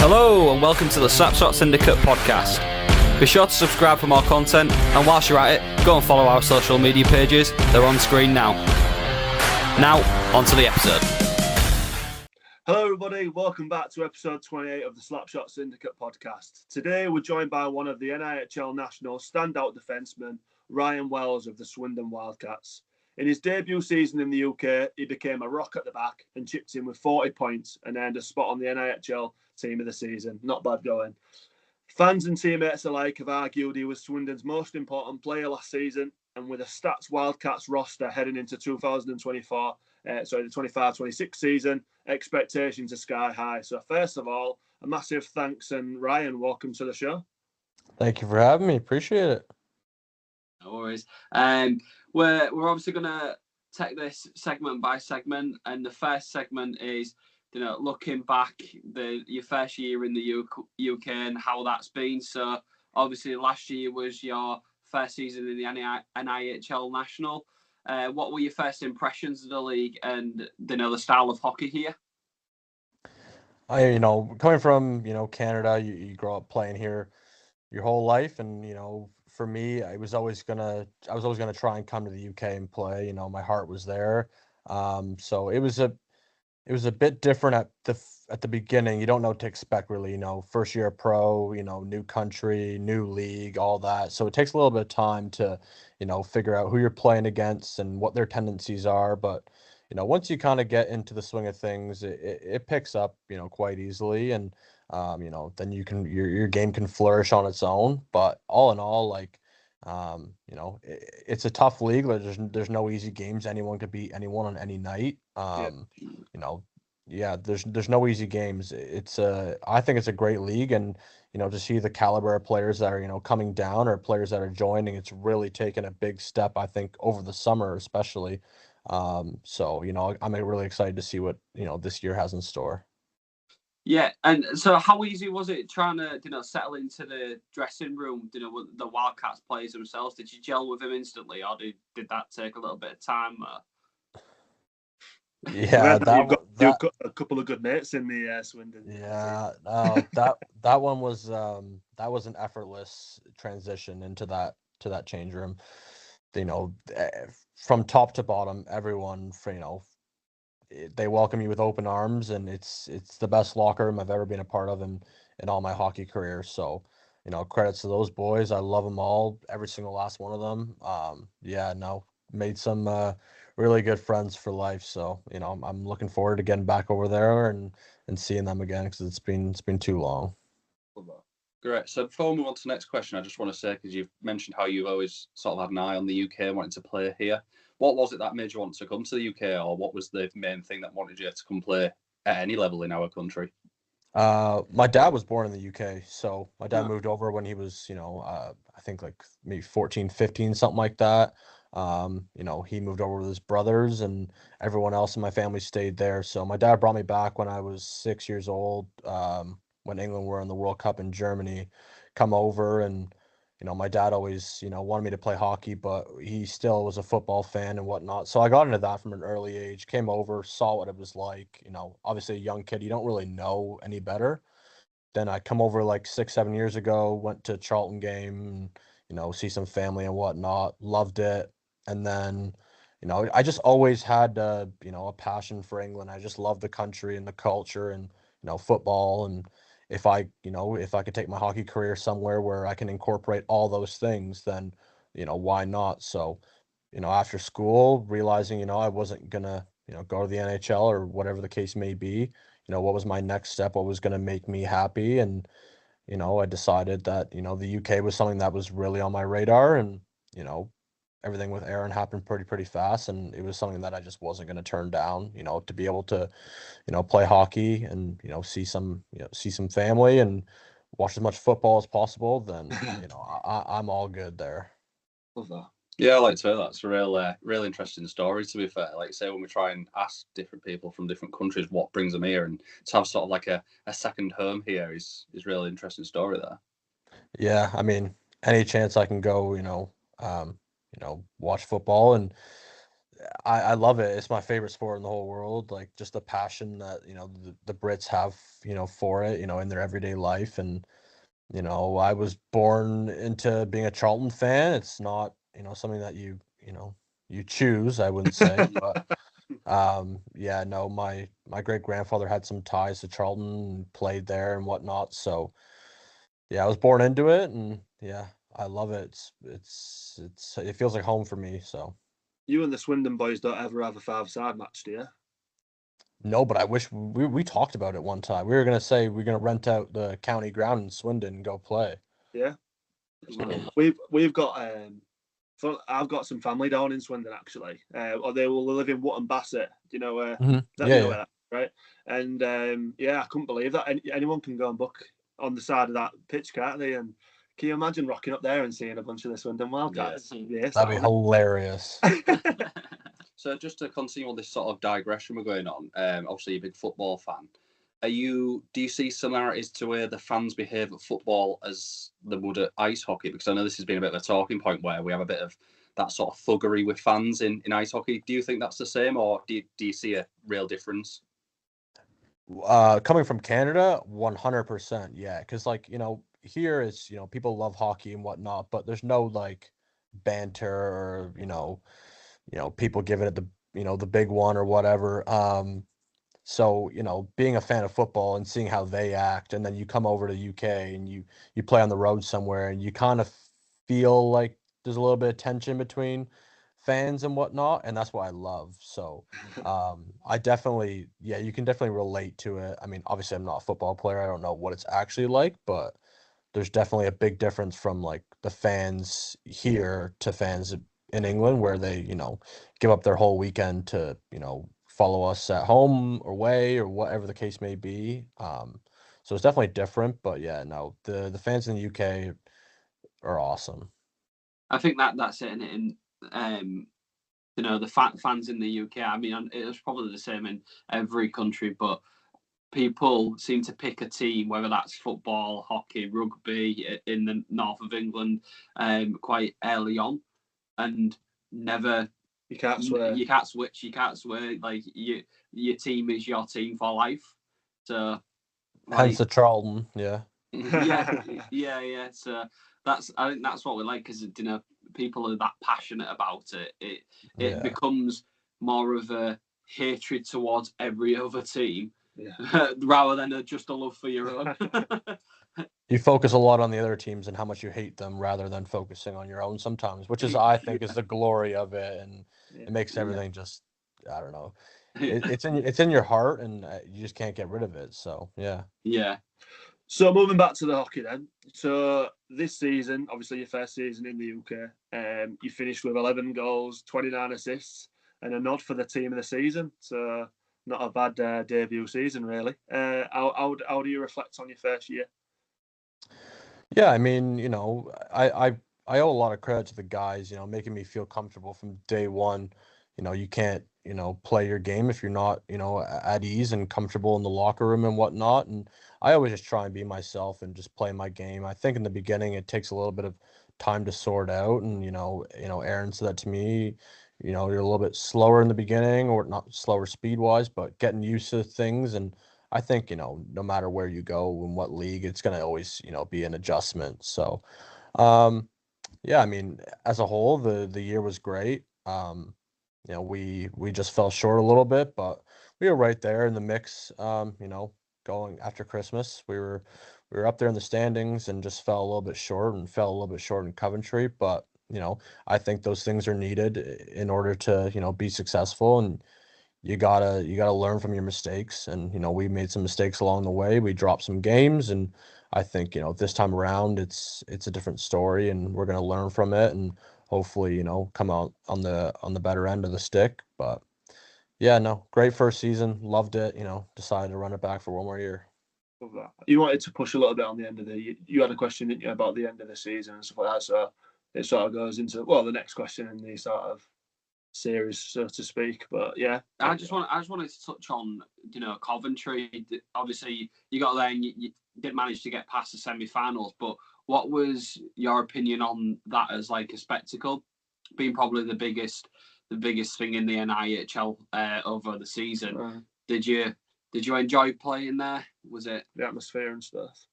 Hello and welcome to the Slapshot Syndicate podcast. Be sure to subscribe for more content, and whilst you're at it, go and follow our social media pages. They're on screen now. Now, on to the episode. Hello everybody, welcome back to episode 28 of the Slapshot Syndicate podcast. Today we're joined by one of the NIHL National standout defensemen, Ryan Wells of the Swindon Wildcats. In his debut season in the UK, he became a rock at the back and chipped in with 40 points and earned a spot on the NIHL team of the season. Not bad going. Fans and teammates alike have argued he was Swindon's most important player last season, and with a stats Wildcats roster heading into 2024, the 25-26 season, expectations are sky high. So first of all, a massive thanks, and Ryan, welcome to the show. Thank you for having me. Appreciate it. No worries. We're obviously going to take this segment by segment, and the first segment is, looking back your first year in the UK and how that's been. So obviously last year was your first season in the NIHL National. What were your first impressions of the league and the style of hockey here? Coming from Canada, you grow up playing here your whole life, and for me, I was always gonna try and come to the UK and play. My heart was there. So it was a bit different at the beginning. You don't know what to expect really. First year pro, new country, new league, all that. So it takes a little bit of time to figure out who you're playing against and what their tendencies are. But once you kind of get into the swing of things, it picks up quite easily, and then your game can flourish on its own. But all in all, it's a tough league. There's no easy games. Anyone could beat anyone on any night. There's no easy games. I think it's a great league, and to see the caliber of players that are coming down or players that are joining, it's really taken a big step, I think, over the summer especially. I'm really excited to see what this year has in store. Yeah, and so how easy was it trying to settle into the dressing room? With the Wildcats players themselves, did you gel with them instantly, or did that take a little bit of time? Yeah, you've got a couple of good mates in the Swindon. Yeah, that one was an effortless transition into that change room. From top to bottom, everyone, they welcome you with open arms, and it's the best locker room I've ever been a part of in all my hockey career. So, credits to those boys. I love them all, every single last one of them. Made some really good friends for life. So, I'm looking forward to getting back over there and seeing them again, because it's been too long. Great. So before we move on to the next question, I just want to say, because you've mentioned how you've always sort of had an eye on the UK and wanted to play here. What was it that made you want to come to the UK, or what was the main thing that wanted you to come play at any level in our country? My dad was born in the UK, so my dad moved over when he was, I think like maybe 14, 15, something like that. He moved over with his brothers, and everyone else in my family stayed there. So my dad brought me back when I was 6 years old, when England were in the World Cup in Germany, come over. And my dad always wanted me to play hockey, but he still was a football fan and whatnot. So I got into that from an early age, came over, saw what it was like. Obviously a young kid, you don't really know any better. Then I come over like 6-7 years ago, went to Charlton game, see some family and whatnot, loved it. And then I just always had a passion for England. I just love the country and the culture and football. And if I could take my hockey career somewhere where I can incorporate all those things, then why not? So after school, realizing I wasn't gonna go to the NHL or whatever the case may be, what was my next step, what was gonna make me happy. And I decided that the UK was something that was really on my radar. And everything with Aaron happened pretty fast, and it was something that I just wasn't going to turn down. To be able to play hockey and see some family and watch as much football as possible, then I'm all good there. Love that. Yeah, I like to hear that. It's a real interesting story, to be fair. Like you say, when we try and ask different people from different countries what brings them here, and to have sort of like a second home here is really interesting story there. Yeah, I mean, any chance I can go, watch football, and I love it. It's my favorite sport in the whole world. Like just the passion that, the Brits have, for it, in their everyday life. And, I was born into being a Charlton fan. It's not, something that you choose, I wouldn't say, but yeah, no, my great grandfather had some ties to Charlton and played there and whatnot. So yeah, I was born into it, and yeah, I love it. It feels like home for me. So You and the Swindon boys don't ever have a five-side match, do you? no, but I wish we talked about it one time. We were gonna say we're gonna rent out the county ground in Swindon and go play. Yeah. We've got I've got some family down in Swindon actually. Or they will live in Wootton Bassett. Do you know where? Mhm. That, Yeah, you know yeah. where that, right? And yeah, I couldn't believe that. Anyone can go and book on the side of that pitch, can't they? And can you imagine rocking up there and seeing a bunch of the Swindon Wildcats? Yes, That'd be hilarious. So just to continue on this sort of digression we're going on, obviously you're a big football fan. Do you see similarities to where the fans behave at football as they would at ice hockey? Because I know this has been a bit of a talking point where we have a bit of that sort of thuggery with fans in ice hockey. Do you think that's the same, or do you see a real difference? Coming from Canada, 100%, yeah. Because here it's people love hockey and whatnot, but there's no like banter or people giving it the big one or whatever. So, being a fan of football and seeing how they act, and then you come over to UK and you play on the road somewhere and you kind of feel like there's a little bit of tension between fans and whatnot, and that's what I love. So, I definitely, yeah, you can definitely relate to it. I mean, obviously I'm not a football player. I don't know what it's actually like, but there's definitely a big difference from like the fans here to fans in England where they, give up their whole weekend to, follow us at home or away or whatever the case may be. So it's definitely different, but yeah, no, the fans in the UK are awesome. I think that's it. And the fans in the UK. I mean, it's probably the same in every country, but people seem to pick a team, whether that's football, hockey, rugby in the north of England, quite early on, and never. You can't swear. You can't switch. You can't swear. Like your team is your team for life. So, Hence the Charlton, yeah. yeah. So I think that's what we like, because people are that passionate about it. It becomes more of a hatred towards every other team, rather than just a love for your own. You focus a lot on the other teams and how much you hate them rather than focusing on your own sometimes, which is, I think, is the glory of it, and it makes everything just, I don't know. It's in your heart, and you just can't get rid of it. So, yeah. Yeah. So moving back to the hockey then. So this season, obviously your first season in the UK, you finished with 11 goals, 29 assists, and a nod for the team of the season. So not a bad debut season, really. How do you reflect on your first year? Yeah, I mean, I owe a lot of credit to the guys, making me feel comfortable from day one. You can't, play your game if you're not, at ease and comfortable in the locker room and whatnot. And I always just try and be myself and just play my game. I think in the beginning it takes a little bit of time to sort out. And, Aaron said that to me, you're a little bit slower in the beginning, or not slower speed wise, but getting used to things. And I think, no matter where you go in what league, it's going to always, be an adjustment. So, yeah, I mean, as a whole, the year was great. We just fell short a little bit, but we were right there in the mix. Going after Christmas, we were up there in the standings and just fell a little bit short in Coventry. But, I think those things are needed in order to, be successful, and you gotta learn from your mistakes. And we made some mistakes along the way. We dropped some games, and I think this time around it's a different story, and we're gonna learn from it and hopefully come out on the better end of the stick. But yeah, no, great first season, loved it. Decided to run it back for one more year. Love that. You wanted to push a little bit on the end of you had a question, didn't you, about the end of the season and stuff like that. So it sort of goes into the next question in the sort of series, so to speak. But yeah, I just wanted to touch on Coventry. Obviously, you got there and you didn't manage to get past the semi-finals. But what was your opinion on that as like a spectacle, being probably the biggest biggest thing in the NIHL over the season. Did you enjoy playing there? Was it the atmosphere and stuff?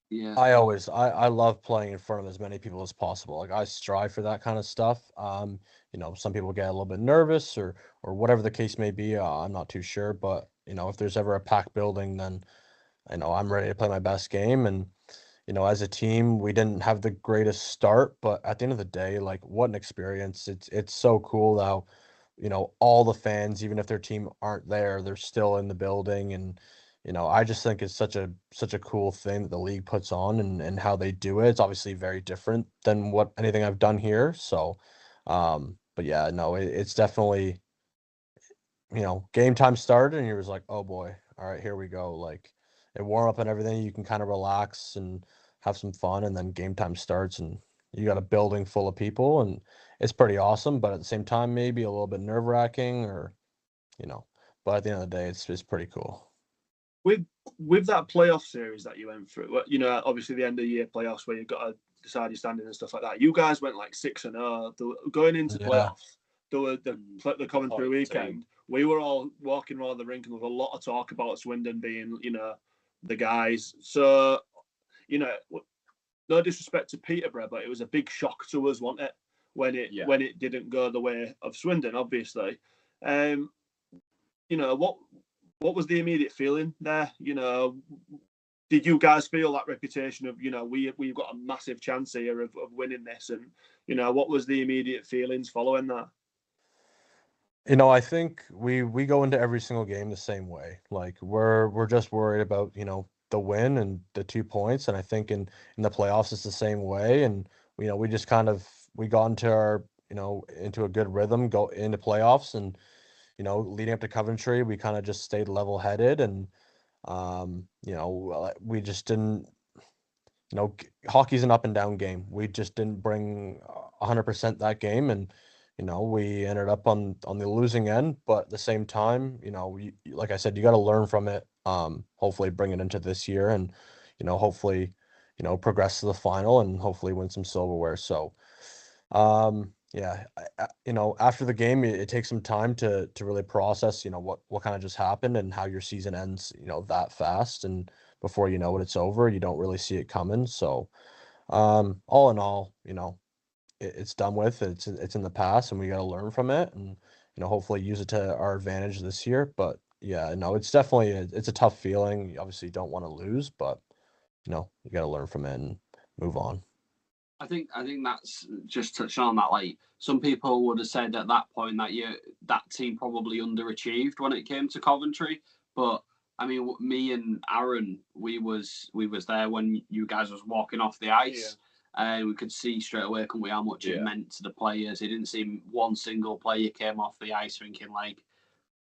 Yeah. I love playing in front of as many people as possible. Like, I strive for that kind of stuff. Some people get a little bit nervous or whatever the case may be. I'm not too sure, but if there's ever a packed building, then I'm ready to play my best game. And as a team, we didn't have the greatest start, but at the end of the day, like, what an experience. It's so cool how all the fans, even if their team aren't there, they're still in the building. And I just think it's such a cool thing that the league puts on, and how they do it. It's obviously very different than anything I've done here. So but yeah, no, it's definitely, game time started and you're just like, oh boy, all right, here we go. Like, it warm up and everything, you can kind of relax and have some fun, and then game time starts and you got a building full of people, and it's pretty awesome, but at the same time, maybe a little bit nerve-wracking, or but at the end of the day, it's pretty cool. With that playoff series that you went through, obviously the end of the year playoffs where you've got to decide your standing and stuff like that. You guys went like 6-0 going into playoffs. The Coventry weekend, we were all walking around the rink, and there was a lot of talk about Swindon being, the guys. So, no disrespect to Peterborough, but it was a big shock to us, wasn't it, when it didn't go the way of Swindon, obviously. What was the immediate feeling there? Did you guys feel that reputation of, we've got a massive chance here of winning this? And, what was the immediate feelings following that? I think we go into every single game the same way. Like, we're just worried about, the win and the 2 points. And I think in the playoffs, it's the same way. And, we just we got into our, into a good rhythm, go into playoffs, and, leading up to Coventry, we kind of just stayed level headed, and, we just didn't, hockey's an up and down game. We just didn't bring 100% that game. And, we ended up on the losing end, but at the same time, like I said, you got to learn from it. Hopefully bring it into this year, and, hopefully, progress to the final, and hopefully win some silverware. So, yeah, after the game, it takes some time to really process, what kind of just happened, and how your season ends, that fast, and before you know it, it's over. You don't really see it coming. So, all in all, it's done with. It's in the past, and we got to learn from it, and hopefully use it to our advantage this year. But yeah, no, it's definitely it's a tough feeling. You obviously don't want to lose, but you got to learn from it and move on. I think that's just touching on that. Like, some people would have said at that point that team probably underachieved when it came to Coventry. But I mean, me and Aaron, we was there when you guys was walking off the ice. Yeah. And we could see straight away, couldn't we, how much it meant to the players. It didn't seem one single player came off the ice thinking like,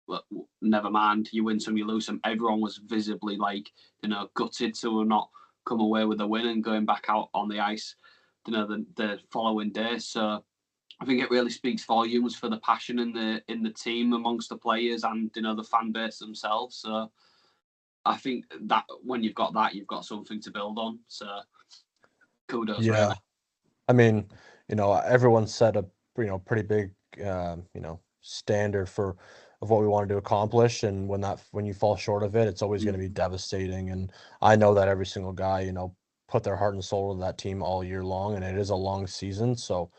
well, never mind, you win some, you lose some. Everyone was visibly gutted to not come away with a win and going back out on the ice, the following day. So I think it really speaks volumes for the passion in the team amongst the players and the fan base themselves. So I think that when you've got that, you've got something to build on. So kudos. Yeah, really. I mean, everyone set a pretty big standard of what we wanted to accomplish, and when you fall short of it, it's always going to be devastating. And I know that every single guy put their heart and soul to that team all year long, and it is a long season. So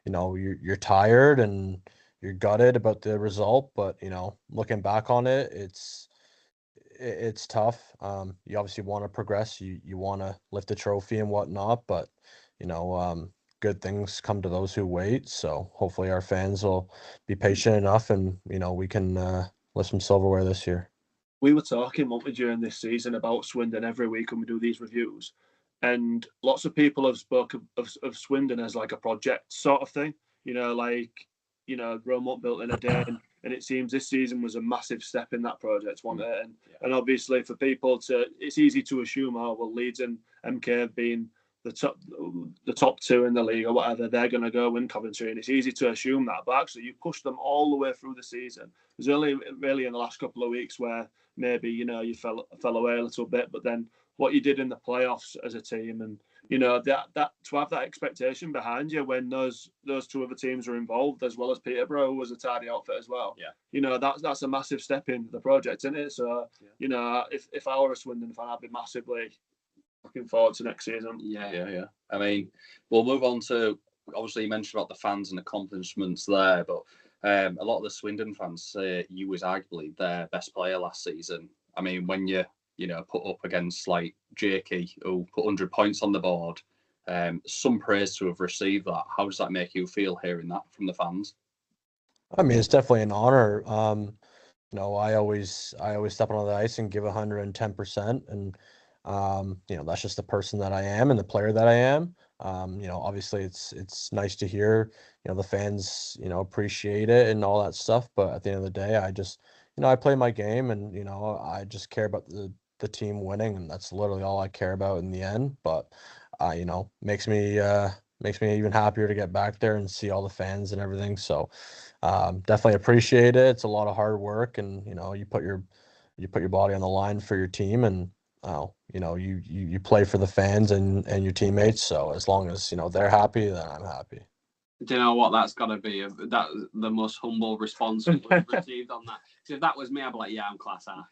you're tired and you're gutted about the result, but looking back on it, it's tough. You obviously want to progress. You want to lift the trophy and whatnot, but good things come to those who wait. So hopefully our fans will be patient enough, and we can lift some silverware this year. We were talking, weren't we, during this season about Swindon every week when we do these reviews, and lots of people have spoken of Swindon as like a project sort of thing. Rome wasn't built in a day. And it seems this season was a massive step in that project, wasn't it? And obviously for people it's easy to assume, Leeds and MK have been the top two in the league or whatever, they're going to go win Coventry. And it's easy to assume that. But actually, you pushed them all the way through the season. There's only really in the last couple of weeks where maybe, you fell away a little bit. But then what you did in the playoffs as a team and, you know, that to have that expectation behind you when those two other teams are involved, as well as Peterborough, who was a tidy outfit as well. Yeah. You know, that's a massive step in the project, isn't it? So, you know, if I were a Swindon fan, I'd be massively looking forward to next season. Yeah. I mean, we'll move on to, obviously you mentioned about the fans and accomplishments there, but a lot of the Swindon fans say you was arguably their best player last season. I mean, when you put up against like Jakey, who put 100 points on the board, some praise to have received that. How does that make you feel hearing that from the fans? I mean, it's definitely an honor. You know, I always step on the ice and give 110%, and you know, that's just the person that I am and the player that I am. You know, obviously it's nice to hear, you know, the fans, you know, appreciate it and all that stuff. But at the end of the day, I just, you know, I play my game, and you know, I just care about the team winning, and that's literally all I care about in the end. But you know, makes me even happier to get back there and see all the fans and everything. So definitely appreciate it. It's a lot of hard work, and you know, you put your body on the line for your team, and you know, you play for the fans and your teammates. So as long as, you know, they're happy, then I'm happy. Do you know what that's got to be? That the most humble response we've received on that. So if that was me, I'd be like, "Yeah, I'm class A."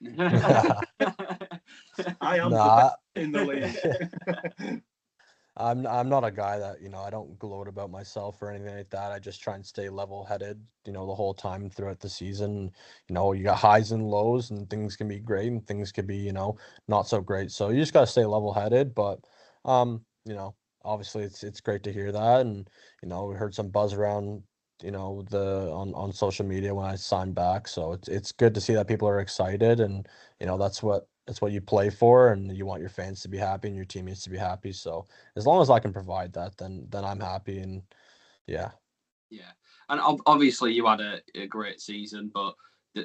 I am the best in the league. I'm not a guy that, you know, I don't gloat about myself or anything like that. I just try and stay level-headed, you know, the whole time throughout the season. You know, you got highs and lows, and things can be great and things can be, you know, not so great. So you just got to stay level-headed. But you know, obviously it's great to hear that, and you know, we heard some buzz around, you know, on social media when I signed back. So it's good to see that people are excited, and you know, that's what you play for, and you want your fans to be happy and your teammates to be happy. So as long as I can provide that, then I'm happy. And yeah. And obviously you had a great season, but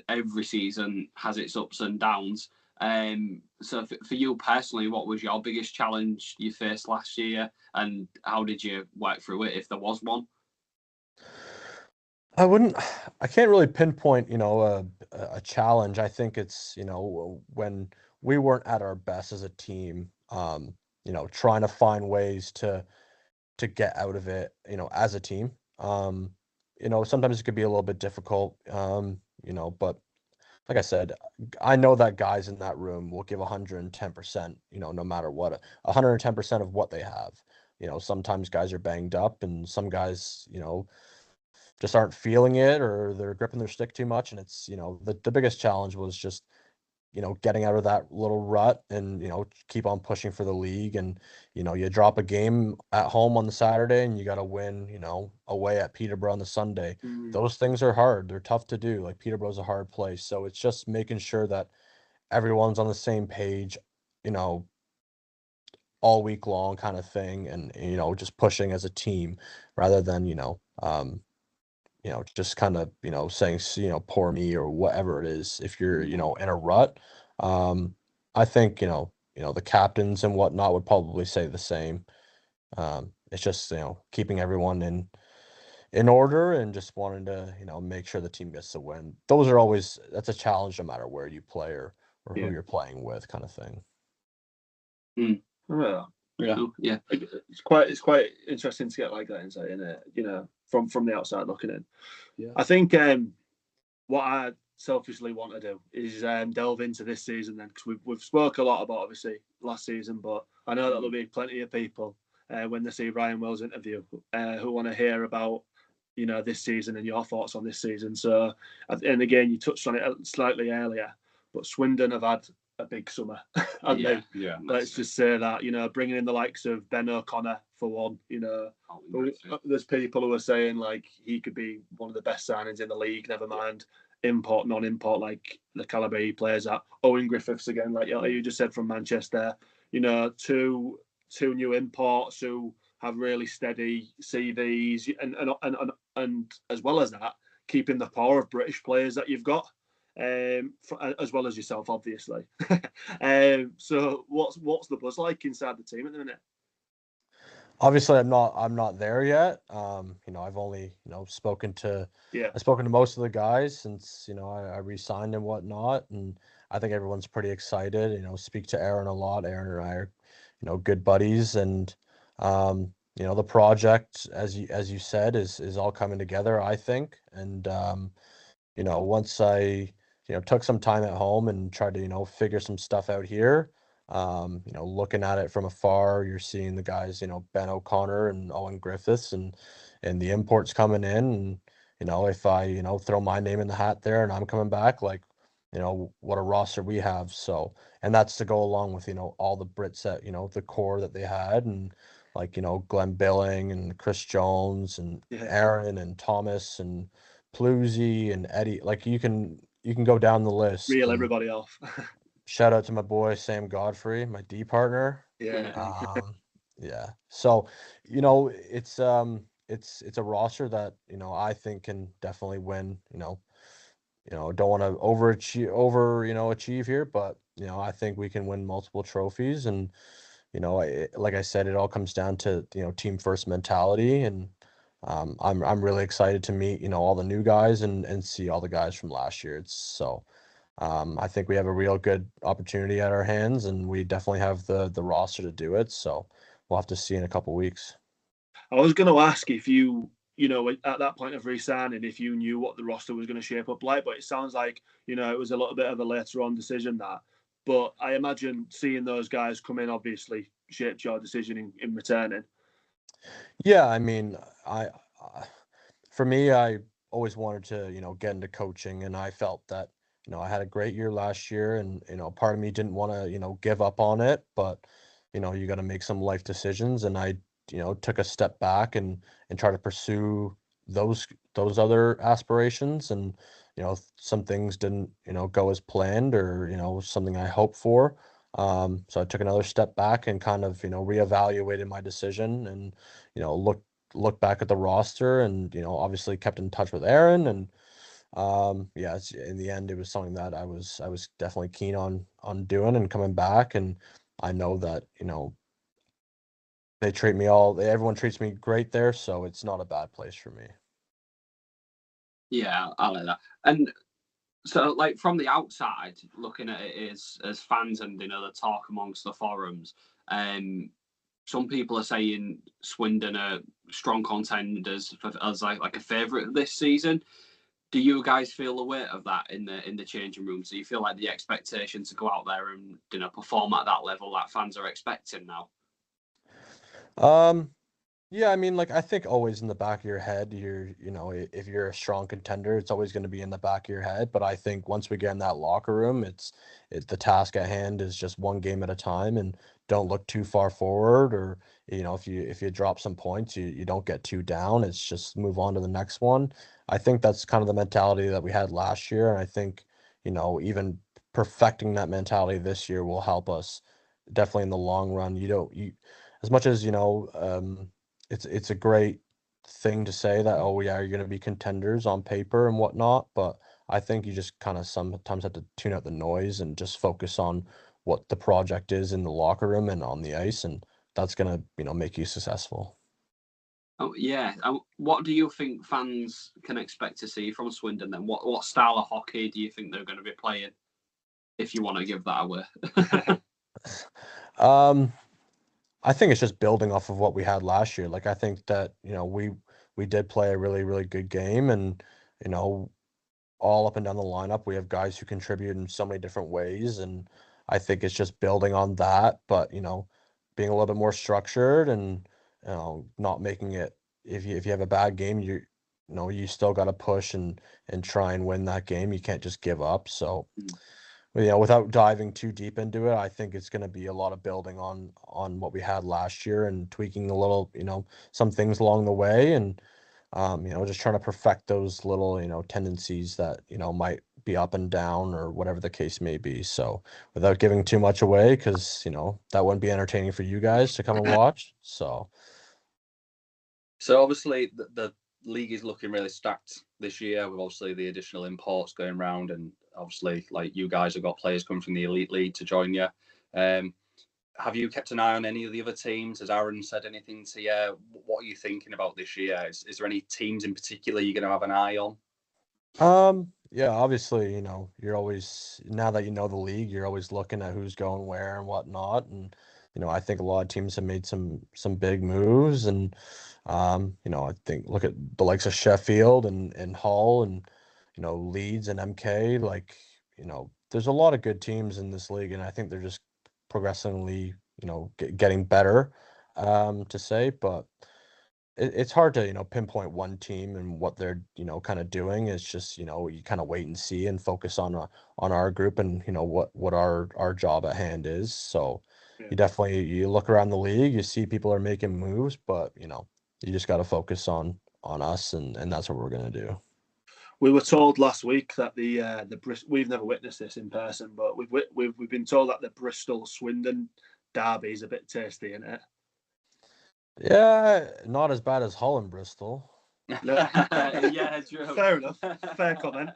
every season has its ups and downs. So for you personally, what was your biggest challenge you faced last year, and how did you work through it, if there was one? I can't really pinpoint, you know, a challenge. I think it's, you know, when we weren't at our best as a team, you know, trying to find ways to get out of it, you know, as a team. You know, sometimes it could be a little bit difficult, you know, but like I said, I know that guys in that room will give 110%, you know, no matter what, 110% of what they have. You know, sometimes guys are banged up, and some guys, you know, just aren't feeling it, or they're gripping their stick too much. And it's, you know, the biggest challenge was just, you know, getting out of that little rut and, you know, keep on pushing for the league. And, you know, you drop a game at home on the Saturday and you got to win, you know, away at Peterborough on the Sunday. Those things are hard. They're tough to do. Like, Peterborough's a hard place. So it's just making sure that everyone's on the same page, you know, all week long kind of thing. And, you know, just pushing as a team rather than, you know, just kind of, you know, saying, you know, poor me or whatever it is. If you're, you know, in a rut, I think, you know, the captains and whatnot would probably say the same. It's just, you know, keeping everyone in order and just wanting to, you know, make sure the team gets the win. That's a challenge no matter where you play or who you're playing with, kind of thing. Yeah. It's quite interesting to get like that insight in it, you know, from the outside looking in. Yeah. I think what I selfishly want to do is delve into this season then, because we've spoke a lot about obviously last season, but I know that there'll be plenty of people when they see Ryan Wells' interview who want to hear about, you know, this season and your thoughts on this season. So, and again, you touched on it slightly earlier, but Swindon have had a big summer. Let's just say that, you know, bringing in the likes of Ben O'Connor for one, you know, there's people who are saying like he could be one of the best signings in the league, never mind import, non-import, like the calibre he plays at. Owen Griffiths again, like you just said, from Manchester, you know, two new imports who have really steady CVs, and as well as that, keeping the power of British players that you've got. As well as yourself, obviously. So what's the buzz like inside the team at the minute? Obviously, I'm not there yet. You know, I've only, you know, spoken to most of the guys since, you know, I re-signed and whatnot, and I think everyone's pretty excited. You know, speak to Aaron a lot. Aaron and I are, you know, good buddies, and The project, as you said, is all coming together, I think. And once I took some time at home and tried to figure some stuff out here. Looking at it from afar, you're seeing the guys, Ben O'Connor and Owen Griffiths and the imports coming in. And, if I, throw my name in the hat there and I'm coming back, like, what a roster we have. So, and that's to go along with, all the Brits that, the core that they had, and like, Glenn Billing and Chris Jones and Aaron and Thomas and Pluzzi and Eddie. Like, you can go down the list. Reel and everybody off. Shout out to my boy Sam Godfrey, my D partner. Yeah. Yeah. So, it's a roster that, I think can definitely win. Don't want to achieve here, but I think we can win multiple trophies. And like I said, it all comes down to team first mentality. And I'm really excited to meet all the new guys and see all the guys from last year. I think we have a real good opportunity at our hands, and we definitely have the roster to do it. So we'll have to see in a couple weeks. I was going to ask if you at that point of re-signing, if you knew what the roster was going to shape up like, but it sounds like, it was a little bit of a later on decision that. But I imagine seeing those guys come in obviously shaped your decision in returning. Yeah, I mean, for me, I always wanted to, get into coaching, and I felt that, I had a great year last year, and, part of me didn't want to, give up on it, but, you got to make some life decisions. And I, took a step back and try to pursue those other aspirations. And, some things didn't, go as planned, or, something I hoped for. So I took another step back and kind of, reevaluated my decision and, look back at the roster and, obviously kept in touch with Aaron. And in the end, it was something that I was definitely keen on doing and coming back. And I know that, everyone treats me great there. So it's not a bad place for me. Yeah, I like that. And so, like, from the outside, looking at it as fans and, the talk amongst the forums, some people are saying Swindon are strong contenders as like a favourite this season. Do you guys feel the weight of that in the changing rooms? Do you feel like the expectation to go out there and perform at that level that fans are expecting now? Yeah, I mean, like, I think always in the back of your head, if you're a strong contender, it's always going to be in the back of your head. But I think once we get in that locker room, the task at hand is just one game at a time, and don't look too far forward. Or, if you drop some points, you don't get too down. It's just move on to the next one. I think that's kind of the mentality that we had last year. And I think, even perfecting that mentality this year will help us definitely in the long run. As much as, it's a great thing to say that, oh yeah, you're going to be contenders on paper and whatnot, but I think you just kind of sometimes have to tune out the noise and just focus on what the project is in the locker room and on the ice, and that's going to make you successful. Oh yeah. What do you think fans can expect to see from Swindon then? What style of hockey do you think they're going to be playing, if you want to give that away? I think it's just building off of what we had last year. Like, I think that, we did play a really, really good game, and, all up and down the lineup, we have guys who contribute in so many different ways. And I think it's just building on that, but, being a little bit more structured and, not making it, if you have a bad game, you still got to push and try and win that game. You can't just give up. So, without diving too deep into it, I think it's going to be a lot of building on what we had last year and tweaking a little, some things along the way, and just trying to perfect those little, tendencies that, might be up and down or whatever the case may be. So without giving too much away, because, that wouldn't be entertaining for you guys to come and watch. So obviously the league is looking really stacked this year with obviously the additional imports going around, and obviously like you guys have got players coming from the elite league to join you. Have you kept an eye on any of the other teams? Has Aaron said anything to you? What are you thinking about this year? Is there any teams in particular you're going to have an eye on? Yeah, obviously, you're always, now that you know the league, you're always looking at who's going where and whatnot. And, I think a lot of teams have made some big moves, and I think look at the likes of Sheffield and Hull and Leeds and MK. Like, there's a lot of good teams in this league, and I think they're just progressively, getting better, to say, but it's hard to, pinpoint one team and what they're, kind of doing. It's just, you kind of wait and see and focus on our group and, what our job at hand is. So Yeah. you look around the league, you see people are making moves, but, you just got to focus on us, and that's what we're going to do. We were told last week that we've never witnessed this in person, but we've been told that the Bristol Swindon derby is a bit tasty, isn't it? Yeah, not as bad as Hull and Bristol. Yeah, true. Fair enough. Fair comment.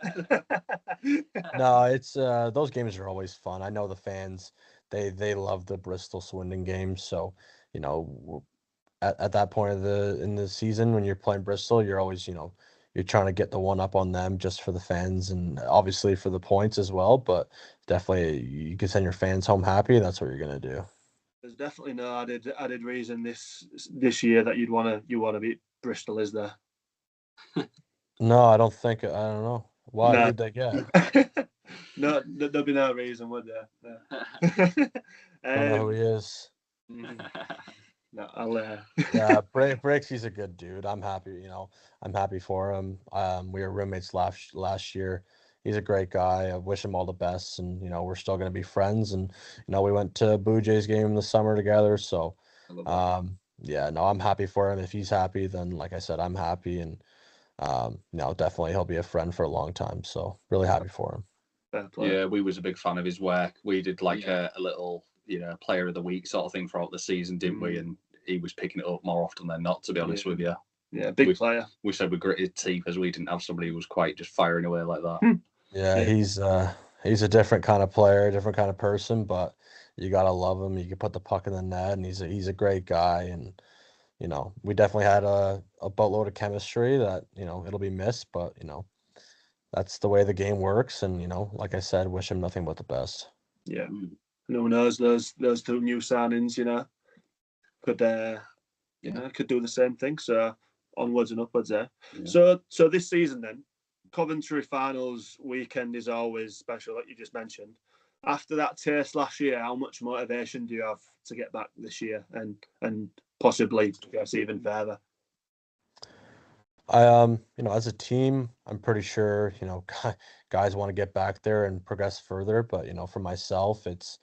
No, it's those games are always fun. I know the fans, they love the Bristol Swindon games. So, at that point in the season when you're playing Bristol, you're always, you're trying to get the one up on them just for the fans and obviously for the points as well. But definitely you can send your fans home happy. That's what you're gonna do. There's definitely no added reason this year that you want to beat Bristol, is there? No, I don't think. I don't know. Why? No. Who'd they get? No, there'll be no reason, would there? No. I don't know who he is. No, I'll. Yeah, Breaks, he's a good dude. I'm happy. I'm happy for him. We were roommates last year. He's a great guy. I wish him all the best, and we're still gonna be friends. And we went to Blue Jays game in the summer together. So, yeah, no, I'm happy for him. If he's happy, then like I said, I'm happy, and definitely he'll be a friend for a long time. So really happy for him. Yeah, we was a big fan of his work. We did like a little, player of the week sort of thing throughout the season, didn't we? And he was picking it up more often than not, to be honest with you. Yeah, big player. We said we gritted teeth as we didn't have somebody who was quite just firing away like that. Yeah, he's a different kind of player, different kind of person, but you gotta love him. You can put the puck in the net, and he's a great guy. And we definitely had a boatload of chemistry that it'll be missed, but that's the way the game works. And like I said, wish him nothing but the best. Yeah, no one knows those two new signings. Could do the same thing. So onwards and upwards there. Yeah. So this season then, Coventry finals weekend is always special, like you just mentioned. After that taste last year, how much motivation do you have to get back this year and possibly progress even further? As a team, I'm pretty sure, guys want to get back there and progress further. But, for myself, it's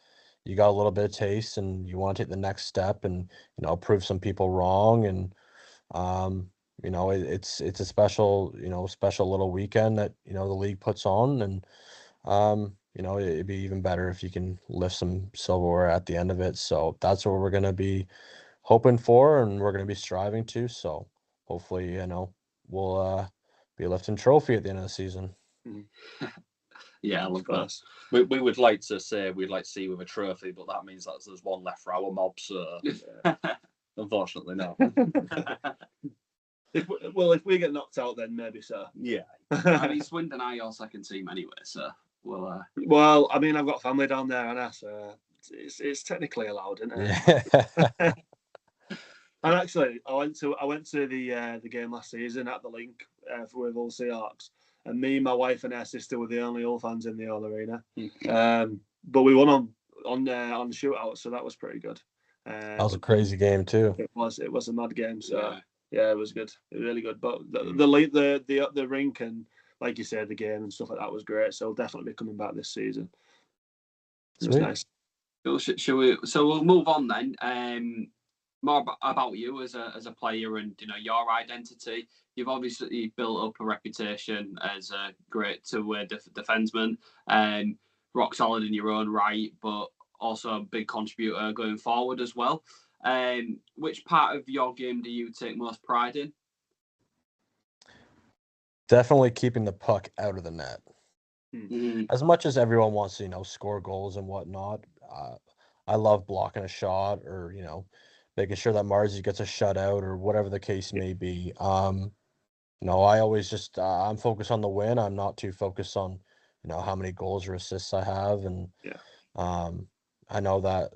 you got a little bit of taste and you want to take the next step and, prove some people wrong. And, it's a special little weekend that, the league puts on. And, it'd be even better if you can lift some silverware at the end of it. So that's what we're going to be hoping for, and we're going to be striving to. So hopefully, we'll be lifting trophy at the end of the season. Yeah, I love that. We would like to say we'd like to see you with a trophy, but that means that there's one left for our mob. So unfortunately, no. If we get knocked out, then maybe so. Yeah. I mean, Swindon are your second team anyway, so we'll. Well, I mean, I've got family down there, and so it's technically allowed, isn't it? Yeah. And actually, I went to the game last season at the Link with all Seahawks, and me, my wife, and her sister were the only Hull fans in the Hull arena. But we won on the shootout, so that was pretty good. That was a crazy game too. It was a mad game. So yeah, it was good. It was really good. But the rink and, like you said, the game and stuff like that was great. So I'll definitely be coming back this season. It was nice. So we'll move on then. More about you as a player and your identity. You've obviously built up a reputation as a great two-way defenseman, rock solid in your own right, but also a big contributor going forward as well. Which part of your game do you take most pride in? Definitely keeping the puck out of the net. Mm-hmm. As much as everyone wants to, score goals and whatnot, I love blocking a shot or, making sure that Marzi gets a shutout or whatever the case may be. I always just I'm focused on the win. I'm not too focused on, how many goals or assists I have. And I know that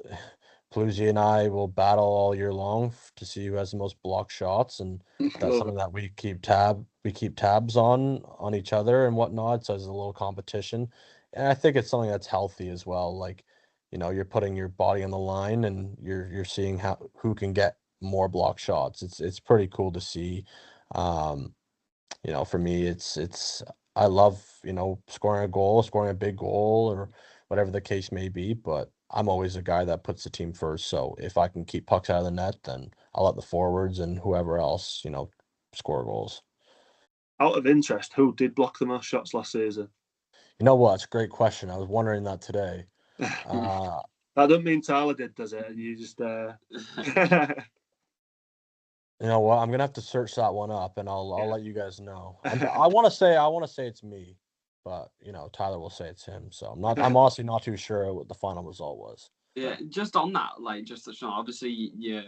Clusie and I will battle all year long to see who has the most block shots, and that's Love something that we keep tabs on each other and whatnot. So there's a little competition, and I think it's something that's healthy as well. Like, you're putting your body on the line, and you're seeing who can get more block shots. It's pretty cool to see. For me, it's I love, scoring a goal, scoring a big goal, or whatever the case may be, but I'm always a guy that puts the team first. So if I can keep pucks out of the net, then I'll let the forwards and whoever else, score goals. Out of interest, who did block the most shots last season? You know what? It's a great question. I was wondering that today. Uh, That doesn't mean Tyler did, does it? And you just you know what? I'm gonna have to search that one up, and I'll let you guys know. Yeah. I want to say it's me, but Tyler will say it's him. So I'm honestly not too sure what the final result was. Yeah, just on that, obviously you're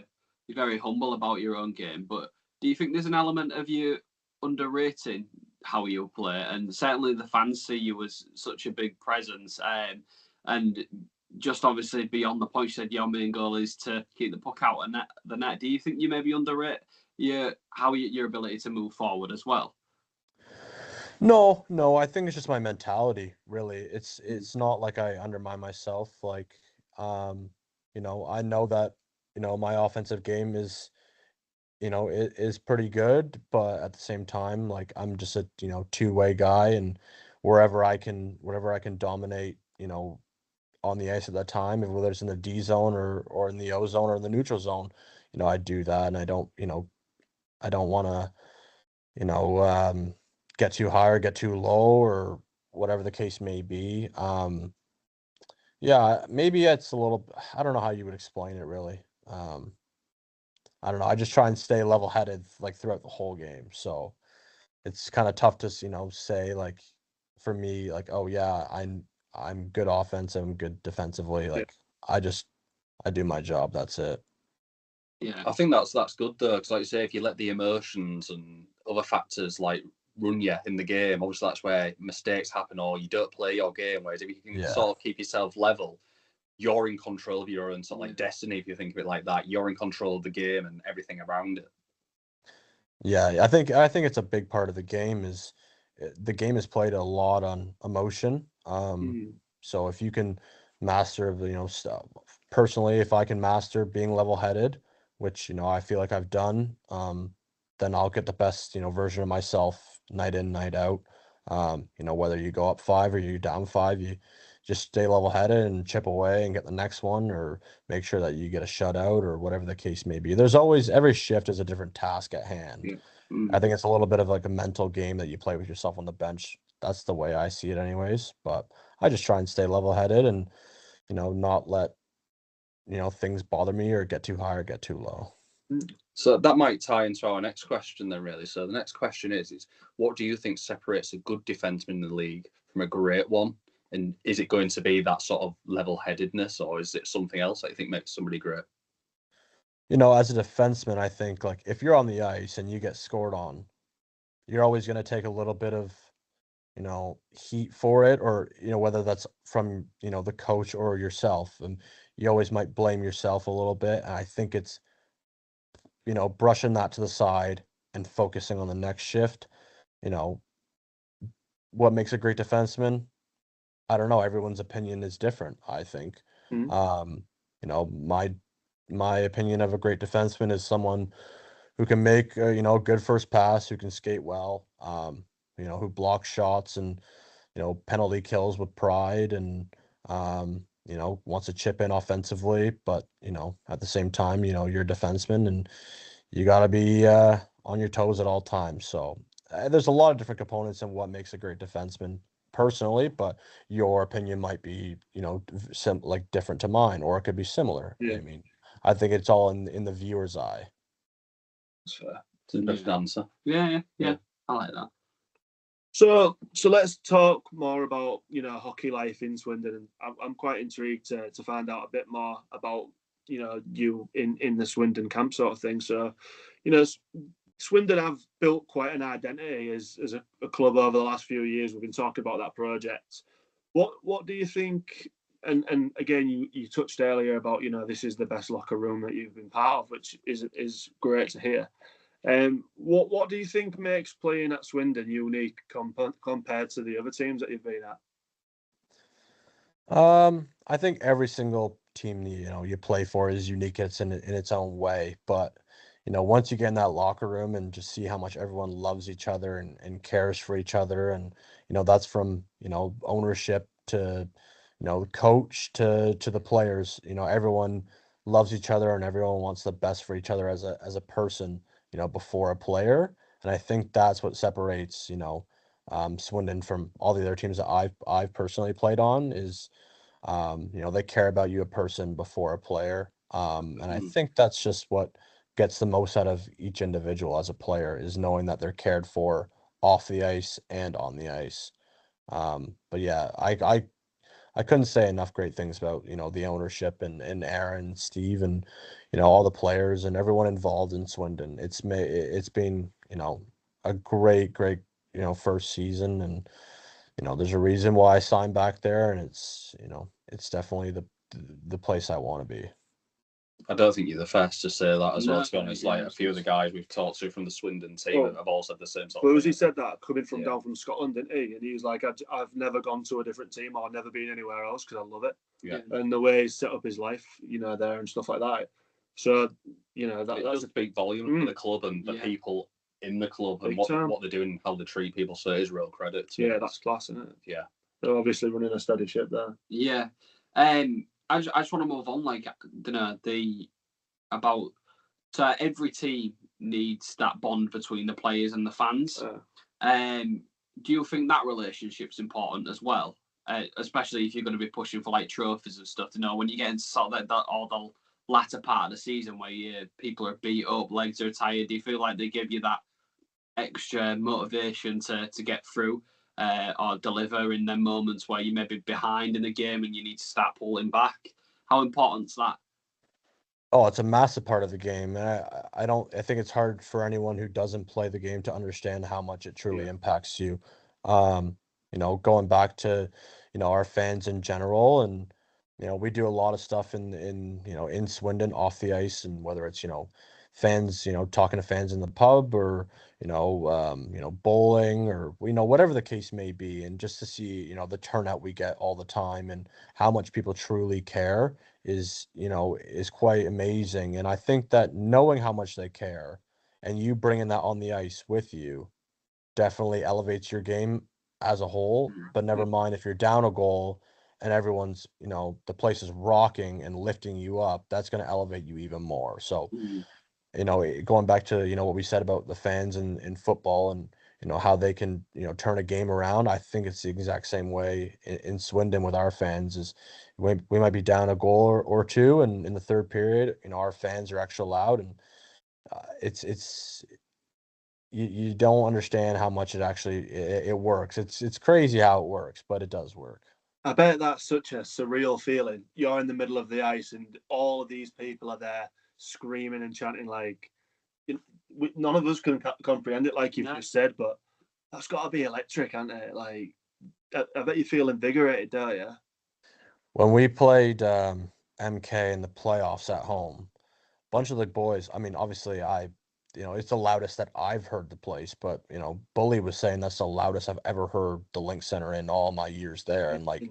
very humble about your own game, but do you think there's an element of you underrating how you play? And certainly the fans see you as such a big presence, and just obviously beyond the point, you said your main goal is to keep the puck out of the net. Do you think you maybe underrate your ability to move forward as well? No, I think it's just my mentality, really. It's not like I undermine myself. Like, I know that, my offensive game is, it is pretty good, but at the same time, like, I'm just a, two-way guy, and whatever I can dominate, on the ice at that time, whether it's in the D zone or in the O zone or in the neutral zone, I do that, and I don't want to, get too high or get too low or whatever the case may be. Yeah, maybe it's a little, I don't know how you would explain it really. I don't know. I just try and stay level-headed like throughout the whole game. So it's kind of tough to, say like for me, like, oh yeah, I'm good offensive, I'm good defensively. Like I do my job. That's it. Yeah, I think that's good though, because like you say, if you let the emotions and other factors like run you in the game, obviously that's where mistakes happen or you don't play your game. Whereas if you can sort of keep yourself level, you're in control of your own sort of like destiny. If you think of it like that, you're in control of the game and everything around it. Yeah, I think it's a big part of the game is the game is played a lot on emotion. So if you can master the, stuff, personally, if I can master being level-headed, which, I feel like I've done, then I'll get the best, version of myself night in, night out. Whether you go up 5 or you're down 5, you just stay level-headed and chip away and get the next one, or make sure that you get a shutout or whatever the case may be. There's always, every shift is a different task at hand. Yeah. I think it's a little bit of like a mental game that you play with yourself on the bench. That's the way I see it anyways. But I just try and stay level-headed and, not let, things bother me or get too high or get too low. So that might tie into our next question then, really. So the next question is what do you think separates a good defenseman in the league from a great one? And is it going to be that sort of level-headedness, or is it something else that you think makes somebody great? As a defenseman, I think like if you're on the ice and you get scored on, you're always going to take a little bit of, heat for it, or, whether that's from, the coach or yourself. And you always might blame yourself a little bit. And I think it's, brushing that to the side and focusing on the next shift. What makes a great defenseman? I don't know. Everyone's opinion is different, I think. My opinion of a great defenseman is someone who can make a good first pass, who can skate well, who blocks shots and penalty kills with pride, and wants to chip in offensively, but at the same time, you're a defenseman and you got to be on your toes at all times. So there's a lot of different components in what makes a great defenseman personally, but your opinion might be like different to mine, or it could be similar. I mean, I think it's all in the viewer's eye. That's fair. It's an interesting answer. Yeah. I like that. So let's talk more about hockey life in Swindon. And I'm quite intrigued to find out a bit more about you in the Swindon camp sort of thing. So Swindon have built quite an identity as a club over the last few years. We've been talking about that project. What do you think and again, you touched earlier about, this is the best locker room that you've been part of, which is great to hear. What do you think makes playing at Swindon unique compared to the other teams that you've been at? I think every single team you play for is unique in its own way, but once you get in that locker room and just see how much everyone loves each other and cares for each other, and that's from ownership to coach to the players, everyone loves each other and everyone wants the best for each other as a person, before a player. And I think that's what separates Swindon from all the other teams that I've personally played on is they care about you a person before a player. And I think that's just what gets the most out of each individual as a player, is knowing that they're cared for off the ice and on the ice. But yeah, I couldn't say enough great things about, the ownership and Aaron, Steve, and, all the players and everyone involved in Swindon. It's been, a great, first season, and, there's a reason why I signed back there, and it's definitely the place I want to be. I don't think you're the first to say that as well, to be honest. Yeah, Like, a few of the guys we've talked to from the Swindon team have all said the same sort of Boozy thing. said that coming from down from Scotland, didn't he? And he was like, I've never gone to a different team or never been anywhere else because I love it. Yeah. And the way he's set up his life, there and stuff like that. So, It that's does speak volume for the club and the people in the club and what they're doing and how they treat people. So it is real credit to Yeah, that's class, isn't it? Yeah. They're obviously running a steady ship there. Yeah. I just want to move on, so every team needs that bond between the players and the fans. Do you think that relationship's important as well? Especially if you're going to be pushing for like trophies and stuff, when you get into sort of the latter part of the season where people are beat up, legs are tired, do you feel like they give you that extra motivation to get through or deliver in them moments where you may be behind in the game and you need to start pulling back? How important's that? Oh, it's a massive part of the game. And I think it's hard for anyone who doesn't play the game to understand how much it truly impacts you. Going back to, our fans in general, and, we do a lot of stuff in Swindon off the ice, and whether it's, fans, talking to fans in the pub, or, bowling, or, whatever the case may be. And just to see, the turnout we get all the time and how much people truly care is quite amazing. And I think that knowing how much they care and you bringing that on the ice with you definitely elevates your game as a whole. But never mind if you're down a goal and everyone's, the place is rocking and lifting you up, that's going to elevate you even more. So, going back to, what we said about the fans in football and, how they can, turn a game around. I think it's the exact same way in Swindon with our fans. Is we might be down a goal or two, and in the third period, our fans are extra loud, and it's you don't understand how much it actually it works. It's crazy how it works, but it does work. I bet that's such a surreal feeling. You're in the middle of the ice and all of these people are there screaming and chanting, like, none of us can comprehend it, like you've just said, but that's got to be electric, hasn't it? Like, I bet you feel invigorated, don't you? When we played MK in the playoffs at home, a bunch of the boys, I mean, obviously it's the loudest that I've heard the place, but, Bully was saying that's the loudest I've ever heard the Link Center in all my years there. And like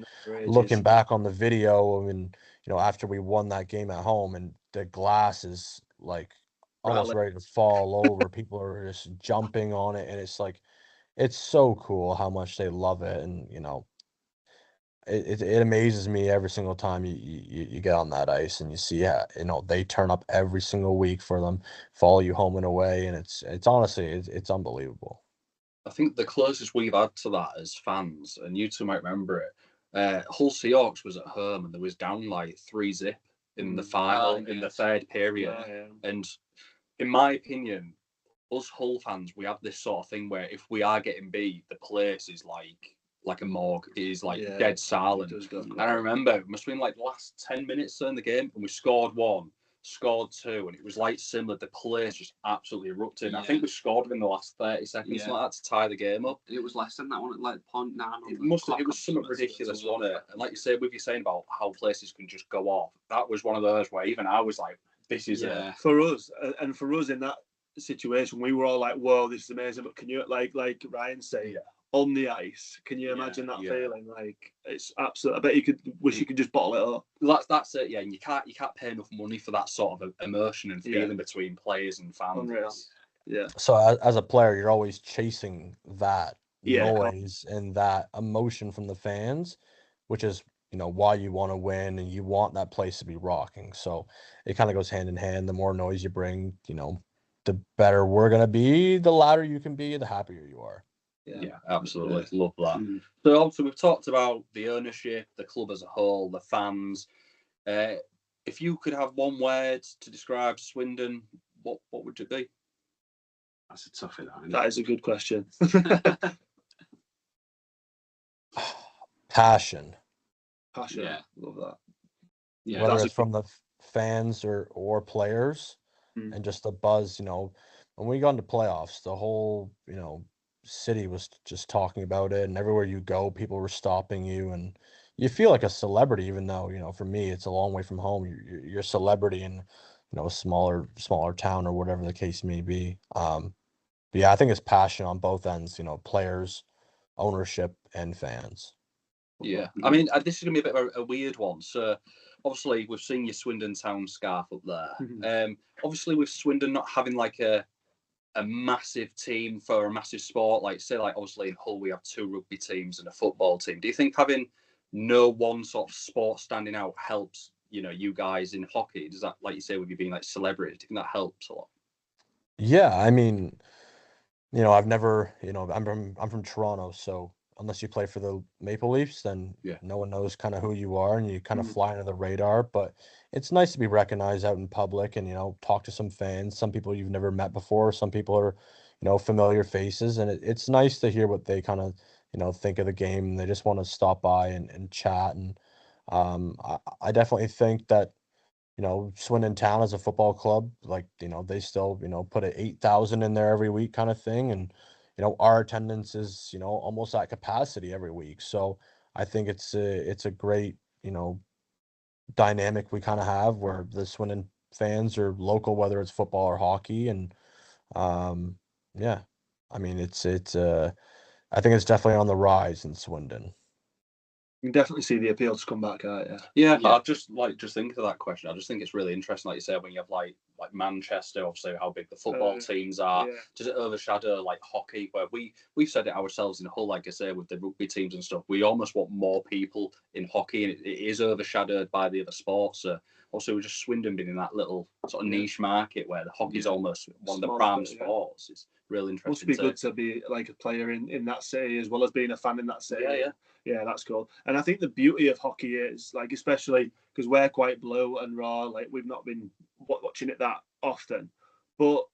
looking back on the video, and, after we won that game at home, and the glass is like almost ready to fall over, people are just jumping on it. And it's like, it's so cool how much they love it. And, it amazes me every single time you get on that ice and you see they turn up every single week for them, follow you home and away, and it's honestly it's unbelievable. I think the closest we've had to that as fans, and you two might remember it, Hull Seahawks was at home and there was down like 3-0 in the final in the third period. And in my opinion, us Hull fans, we have this sort of thing where if we are getting beat, the place is like a morgue. It is like dead silent. And I remember it must have been like the last 10 minutes in the game, and we scored one. scored 2, and it was like similar. The place just absolutely erupted. Yeah. I think we scored within the last 30 seconds, something like that, to tie the game up. It was less than that one, like 0.9. It was something ridiculous, wasn't it? And like you said, with you saying about how places can just go off, that was one of those where even I was like, this is it. For us, and for us in that situation, we were all like, whoa, this is amazing. But can you, like Ryan said, on the ice, can you imagine that feeling? Like, it's absolute. I bet you could wish you could just bottle it up. That's it, yeah. And you can't pay enough money for that sort of immersion and feeling between players and fans. Unreal. Yeah. So as a player, you're always chasing that noise and that emotion from the fans, which is, you know, why you want to win and you want that place to be rocking. So it kind of goes hand in hand. The more noise you bring, you know, the better we're going to be, the louder you can be, the happier you are. Yeah, absolutely. Love that. So obviously we've talked about the ownership, the club as a whole, the fans. If you could have one word to describe Swindon, what would it be? That's a toughie, that is a good question. Passion. Yeah, love that. Yeah, whether it's from the fans or players, and just the buzz. You know, when we got into playoffs, the whole city was just talking about it, and everywhere you go, people were stopping you, and you feel like a celebrity. Even though for me, it's a long way from home. You're a celebrity in a smaller town or whatever the case may be. But yeah, I think it's passion on both ends. Players, ownership, and fans. Yeah, I mean, this is going to be a bit of a weird one. So, obviously, we've seen your Swindon Town scarf up there. Obviously, with Swindon not having like a massive team for a massive sport, like say, like obviously in Hull we have 2 rugby teams and a football team. Do you think having no one sort of sport standing out helps? You guys in hockey, does that, like you say, with you being like celebrities, do you think that helps a lot? Yeah, I mean, I've never, I'm from Toronto, so unless you play for the Maple Leafs, then no one knows kind of who you are, and you kind of fly under the radar. But it's nice to be recognized out in public and, talk to some fans, some people you've never met before. Some people are, familiar faces, and it's nice to hear what they kind of, think of the game. And they just want to stop by and chat. And I definitely think that, Swindon Town as a football club, like, they still, put an 8,000 in there every week kind of thing. And, our attendance is, almost at capacity every week. So I think it's a great, dynamic we kind of have where the Swindon fans are local, whether it's football or hockey. And yeah, I mean, I think it's definitely on the rise in Swindon. You can definitely see the appeal to come back, can't you? Yeah. I just think of that question. I just think it's really interesting, like you said, when you have like Manchester, obviously how big the football teams are. Does it overshadow like hockey? Where we've said it ourselves in Hull, like I say, with the rugby teams and stuff. We almost want more people in hockey, and it is overshadowed by the other sports. So also, we're just Swindon being in that little sort of niche market where the hockey's almost one of the prime sports. It's really interesting. Must be good to be like a player in that city as well as being a fan in that city. Yeah, that's cool. And I think the beauty of hockey is, like, especially because we're quite blue and raw, like we've not been watching it that often, but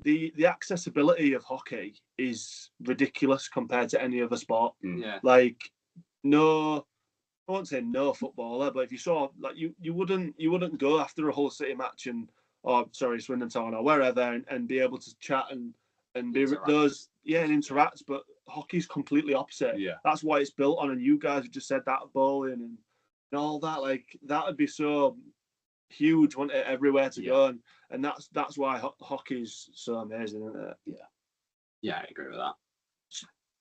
the accessibility of hockey is ridiculous compared to any other sport. Like, no, I won't say no footballer, but if you saw, like, you wouldn't go after a Hull City match Swindon Town or wherever and be able to chat and be those and interact, but hockey's completely opposite. That's why it's built on, and you guys have just said that, bowling and all that, like that would be so huge, wouldn't it, everywhere to go, and that's why hockey's so amazing, isn't it? I agree with that.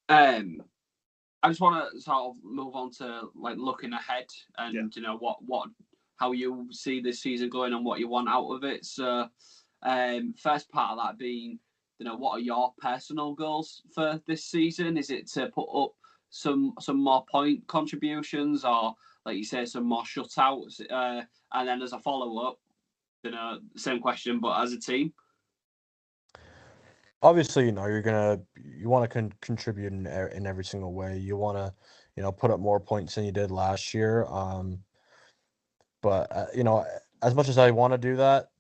I just want to sort of move on to like looking ahead and what how you see this season going and what you want out of it. So first part of that being, what are your personal goals for this season? Is it to put up some more point contributions, or like you say, some more shutouts? And then as a follow-up, same question, but as a team? Obviously, you want to contribute in every single way. You want to, put up more points than you did last year. But as much as I want to do that,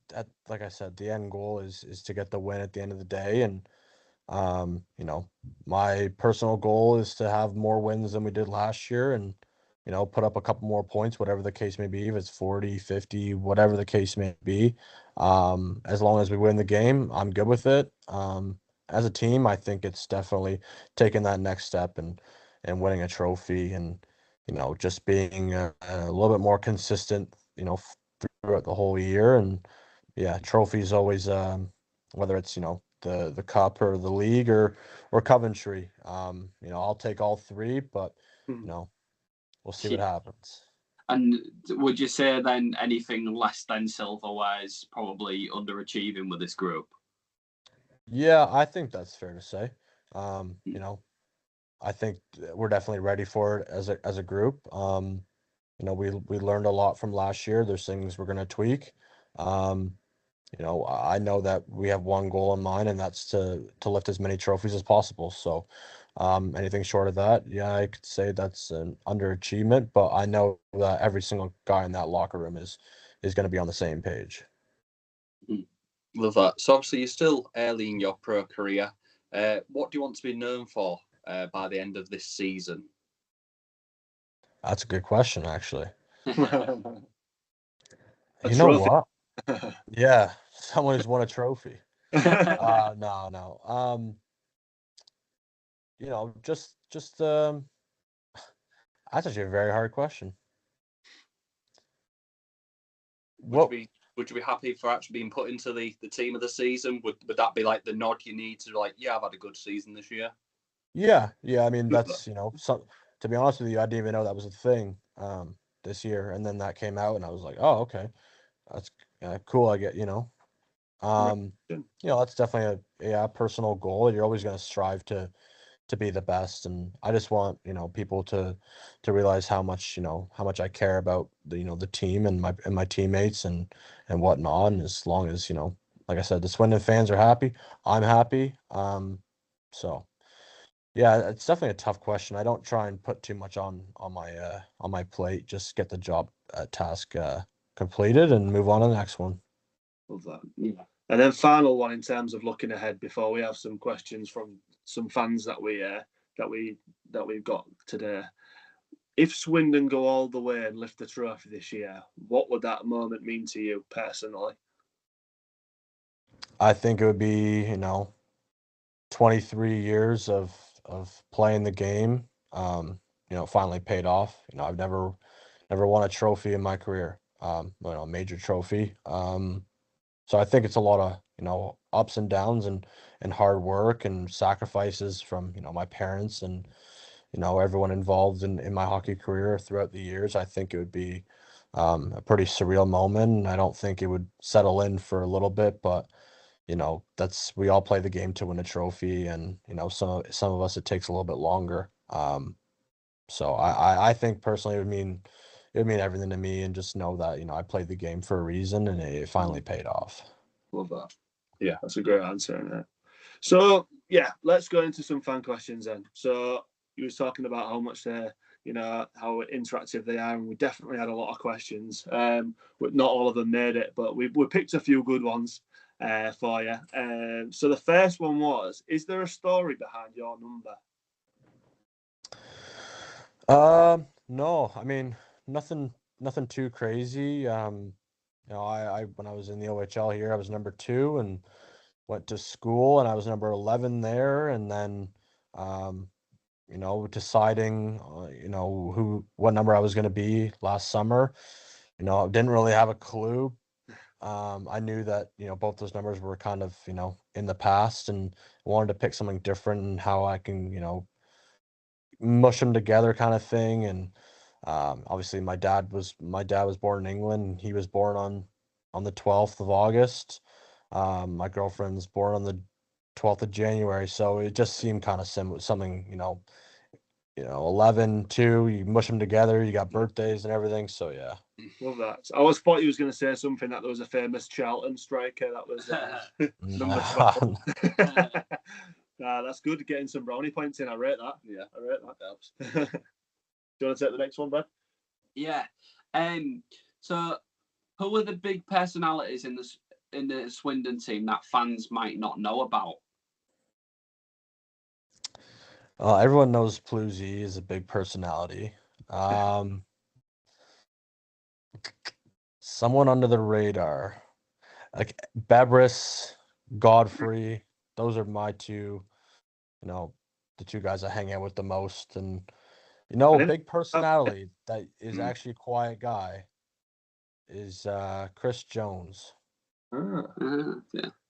like I said, the end goal is to get the win at the end of the day. And, my personal goal is to have more wins than we did last year. And, put up a couple more points, whatever the case may be, if it's 40, 50, whatever the case may be. As long as we win the game, I'm good with it. As a team, I think it's definitely taking that next step and winning a trophy and, just being a little bit more consistent, throughout the whole year. And yeah, trophies always, whether it's, the cup or the league or Coventry, I'll take all three, but, we'll see what happens. And would you say then anything less than silverware is probably underachieving with this group? Yeah, I think that's fair to say. I think we're definitely ready for it as a group. We learned a lot from last year. There's things we're going to tweak. I know that we have one goal in mind, and that's to lift as many trophies as possible. So, anything short of that, yeah, I could say that's an underachievement. But I know that every single guy in that locker room is going to be on the same page. Love that. So obviously you're still early in your pro career. What do you want to be known for by the end of this season? That's a good question, actually. A You know trophy. what? Yeah, someone who's won a trophy. No. Just that's actually a very hard question. Would you be happy for actually being put into the team of the season? Would that be like the nod you need to like, yeah, I've had a good season this year? Yeah. I mean, that's to be honest with you, I didn't even know that was a thing this year, and then that came out, and I was like, oh, okay, that's cool. I get that's definitely a personal goal. You're always going to strive to be the best, and I just want people to realize how much I care about the team and my teammates and whatnot. And as long as like I said, the Swindon fans are happy, I'm happy. So yeah, it's definitely a tough question. I don't try and put too much on my plate. Just get the job task completed and move on to the next one. Love that. Yeah. And then final one in terms of looking ahead before we have some questions from some fans that we've got today. If Swindon go all the way and lift the trophy this year, what would that moment mean to you personally? I think it would be 23 years of playing the game, finally paid off. I've never won a trophy in my career, a major trophy. So I think it's a lot of, ups and downs and hard work and sacrifices from, my parents and, everyone involved in my hockey career throughout the years. I think it would be a pretty surreal moment. And I don't think it would settle in for a little bit, but we all play the game to win a trophy, and some of us it takes a little bit longer. So I think personally it would mean everything to me, and just know that I played the game for a reason, and it finally paid off. Love that. Yeah, that's a great answer. Isn't it? So yeah, let's go into some fan questions then. So you were talking about how much they're how interactive they are, and we definitely had a lot of questions. But not all of them made it, but we picked a few good ones for you. So the first one was: is there a story behind your number? No, I mean nothing too crazy. I when I was in the OHL here, I was number 2 and went to school, and I was number 11 there, and then deciding what number I was going to be last summer. I didn't really have a clue. I knew that both those numbers were kind of in the past, and wanted to pick something different and how I can mush them together kind of thing. And obviously my dad was born in England. He was born on the 12th of August. My girlfriend's born on the 12th of January, so it just seemed kind of something 11, 2, you mush them together, you got birthdays and everything, so yeah. Love that. I always thought he was going to say something that there was a famous Charlton striker that was number 12. That's good, getting some brownie points in. I rate that. Yeah, I rate that. Helps. Do you want to take the next one, Ben? Yeah. So who are the big personalities in the Swindon team that fans might not know about? Everyone knows Pluzzi is a big personality. Someone under the radar, like Babris, Godfrey. Those are my two, the two guys I hang out with the most. And, a big personality that is actually a quiet guy is Chris Jones. Yeah.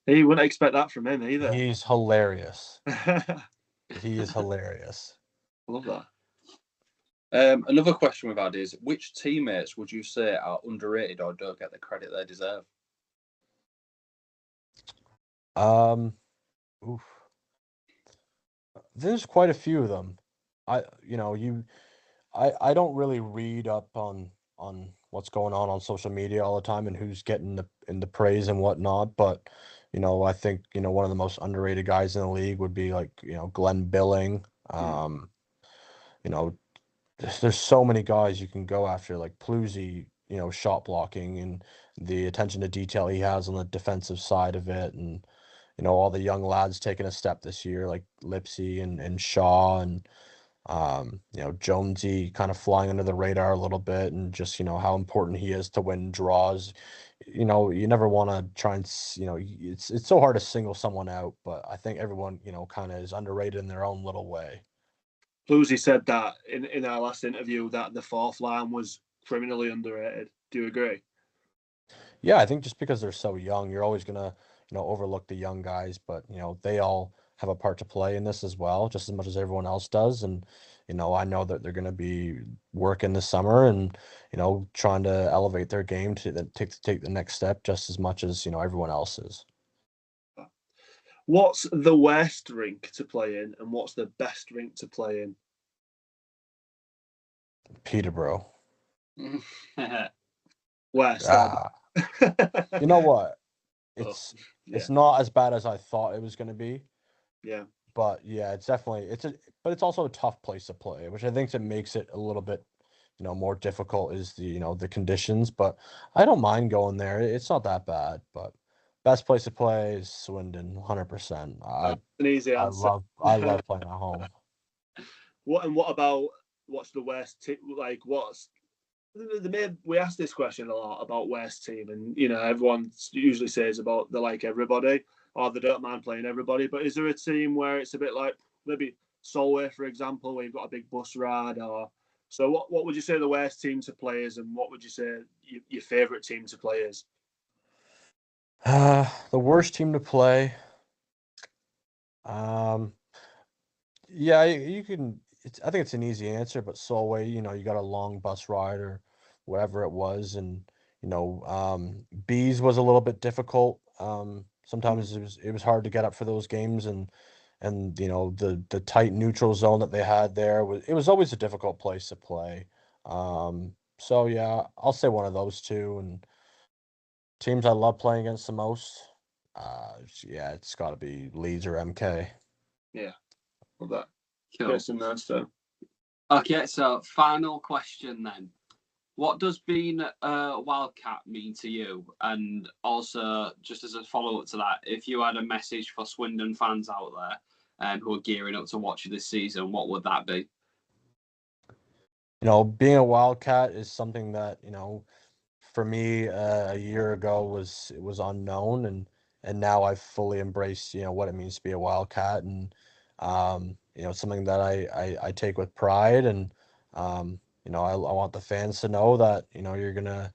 You wouldn't expect that from him either. He's hilarious. He is hilarious. I love that. Another question we've had is, which teammates would you say are underrated or don't get the credit they deserve? There's quite a few of them. I don't really read up on what's going on social media all the time and who's getting the praise and whatnot, but I think one of the most underrated guys in the league would be like Glenn Billing. There's so many guys you can go after, like Pluzzi, shot blocking and the attention to detail he has on the defensive side of it, and all the young lads taking a step this year, like Lipsy and Shaw and Jonesy kind of flying under the radar a little bit, and just how important he is to win draws. You never want to try and it's so hard to single someone out, but I think everyone kind of is underrated in their own little way. Pluzzi said that in our last interview that the fourth line was criminally underrated. Do you agree? Yeah, I think just because they're so young, you're always gonna overlook the young guys, but they all have a part to play in this as well, just as much as everyone else does. And I know that they're going to be working this summer and trying to elevate their game to take the next step just as much as everyone else is. What's the worst rink to play in, and what's the best rink to play in? Peterborough. Worst. You know what? It's not as bad as I thought it was going to be. Yeah. But yeah, it's definitely but it's also a tough place to play, which I think that makes it a little bit more difficult is the conditions. But I don't mind going there. It's not that bad. But best place to play is Swindon, 100%. That's an easy answer. I love playing at home. What about what's the worst team? Like we ask this question a lot about worst team, and everyone usually says about they like everybody or they don't mind playing everybody. But is there a team where it's a bit like maybe Solway, for example, where you've got a big bus ride? Or so what would you say the worst team to play is, and what would you say your favourite team to play is? The worst team to play. Yeah, you can. I think it's an easy answer, but Solway, you got a long bus ride or whatever it was, and Bees was a little bit difficult. Sometimes it was hard to get up for those games, and the tight neutral zone that they had there was always a difficult place to play. So yeah, I'll say one of those two. And teams I love playing against the most, yeah, it's got to be Leeds or MK. Yeah, love that. Cool. Okay, so final question then. What does being a Wildcat mean to you? And also, just as a follow-up to that, if you had a message for Swindon fans out there who are gearing up to watch you this season, what would that be? Being a Wildcat is something that, for me a year ago was unknown, and now I've fully embraced, what it means to be a Wildcat, and something that I take with pride, and I want the fans to know that you're gonna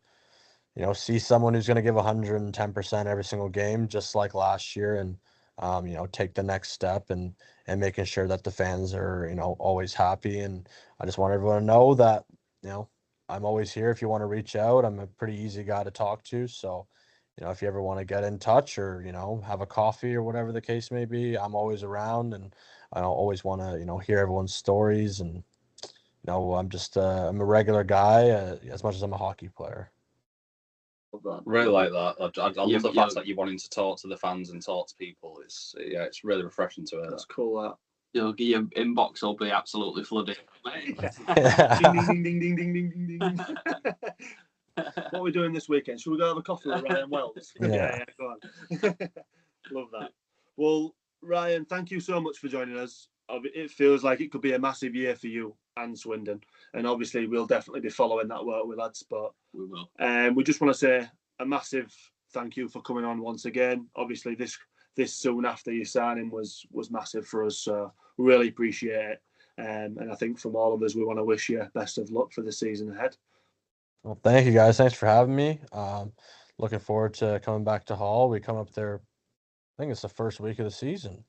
see someone who's gonna give 110% every single game, just like last year, and take the next step and making sure that the fans are always happy. And I just want everyone to know that I'm always here if you want to reach out. I'm a pretty easy guy to talk to, so if you ever want to get in touch or have a coffee or whatever the case may be, I'm always around, and I always want to hear everyone's stories. And I'm just I'm a regular guy as much as I'm a hockey player. Really like that. I love the fact that you're wanting to talk to the fans and talk to people. It's really refreshing to hear. That's cool. That your inbox will be absolutely flooded. ding, ding, ding, ding, ding, ding, ding, ding. What are we doing this weekend? Should we go have a coffee with Ryan Wells? Yeah, go on. Love that. Well, Ryan, thank you so much for joining us. it feels like it could be a massive year for you and Swindon, and obviously we'll definitely be following that work with lads. But We will. we just want to say a massive thank you for coming on once again. Obviously, this soon after your signing was massive for us, so we really appreciate it. And I think from all of us, we want to wish you best of luck for the season ahead. Well, thank you guys. Thanks for having me. Looking forward to coming back to Hull. We come up there, I think it's the first week of the season.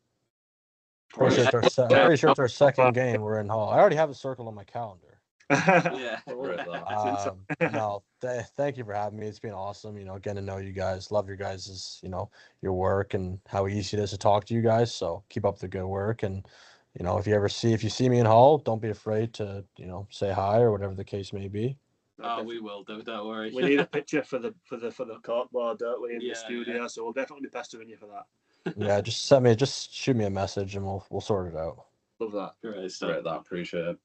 Pretty sure it's our second game we're in Hull. I already have it circled on my calendar. Yeah. No, thank you for having me. It's been awesome, getting to know you guys. Love your guys', your work and how easy it is to talk to you guys. So keep up the good work. And, if you see me in Hull, don't be afraid to, say hi or whatever the case may be. Oh, we will do. Don't worry. We need a picture for the corkboard, don't we, in the studio? Yeah. So we'll definitely be pestering you for that. Yeah, just shoot me a message and we'll sort it out. Love that. Great Great, that appreciate it.